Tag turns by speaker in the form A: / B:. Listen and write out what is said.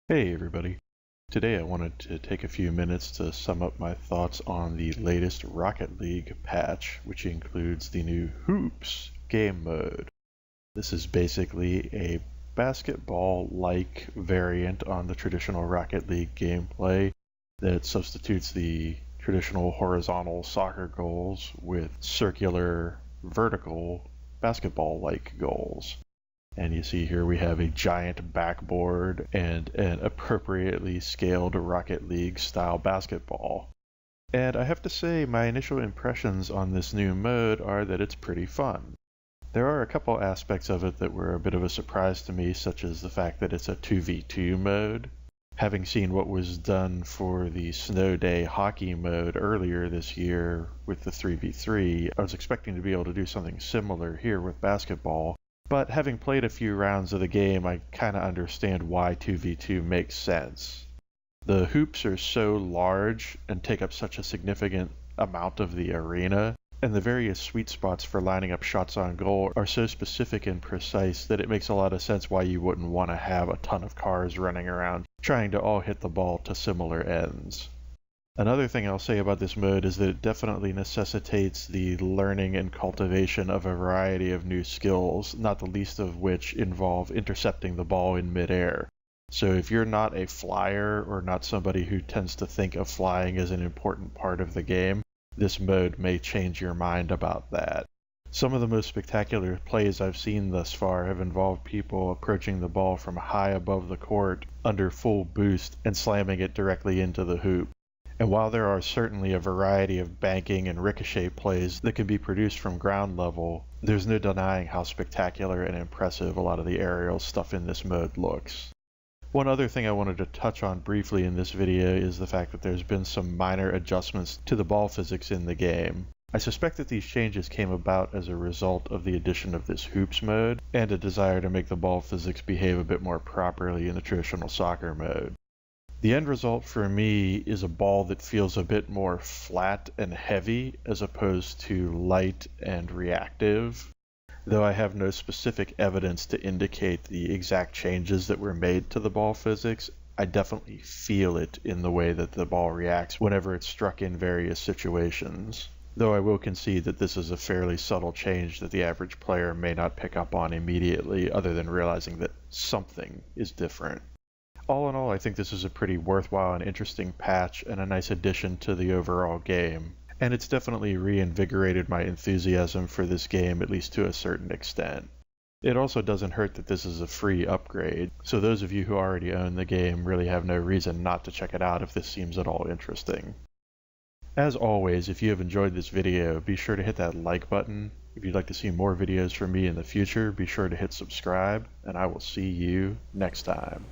A: Hey everybody. Today I wanted to take a few minutes to sum up my thoughts on the latest Rocket League patch, which includes the new Hoops game mode. This is basically a basketball-like variant on the traditional Rocket League gameplay that substitutes the traditional horizontal soccer goals with circular, vertical basketball-like goals. And you see here we have a giant backboard and an appropriately scaled Rocket League style basketball. And I have to say my initial impressions on this new mode are that it's pretty fun. There are a couple aspects of it that were a bit of a surprise to me, such as the fact that it's a 2v2 mode. Having seen what was done for the Snow Day hockey mode earlier this year with the 3v3, I was expecting to be able to do something similar here with basketball. But having played a few rounds of the game, I kind of understand why 2v2 makes sense. The hoops are so large and take up such a significant amount of the arena, and the various sweet spots for lining up shots on goal are so specific and precise that it makes a lot of sense why you wouldn't want to have a ton of cars running around trying to all hit the ball to similar ends. Another thing I'll say about this mode is that it definitely necessitates the learning and cultivation of a variety of new skills, not the least of which involve intercepting the ball in midair. So if you're not a flyer or not somebody who tends to think of flying as an important part of the game, this mode may change your mind about that. Some of the most spectacular plays I've seen thus far have involved people approaching the ball from high above the court under full boost and slamming it directly into the hoop. And while there are certainly a variety of banking and ricochet plays that can be produced from ground level, there's no denying how spectacular and impressive a lot of the aerial stuff in this mode looks. One other thing I wanted to touch on briefly in this video is the fact that there's been some minor adjustments to the ball physics in the game. I suspect that these changes came about as a result of the addition of this hoops mode and a desire to make the ball physics behave a bit more properly in the traditional soccer mode. The end result for me is a ball that feels a bit more flat and heavy as opposed to light and reactive. Though I have no specific evidence to indicate the exact changes that were made to the ball physics, I definitely feel it in the way that the ball reacts whenever it's struck in various situations. Though I will concede that this is a fairly subtle change that the average player may not pick up on immediately, other than realizing that something is different. All in all, I think this is a pretty worthwhile and interesting patch and a nice addition to the overall game, and it's definitely reinvigorated my enthusiasm for this game, at least to a certain extent. It also doesn't hurt that this is a free upgrade, so those of you who already own the game really have no reason not to check it out if this seems at all interesting. As always, if you have enjoyed this video, be sure to hit that like button. If you'd like to see more videos from me in the future, be sure to hit subscribe, and I will see you next time.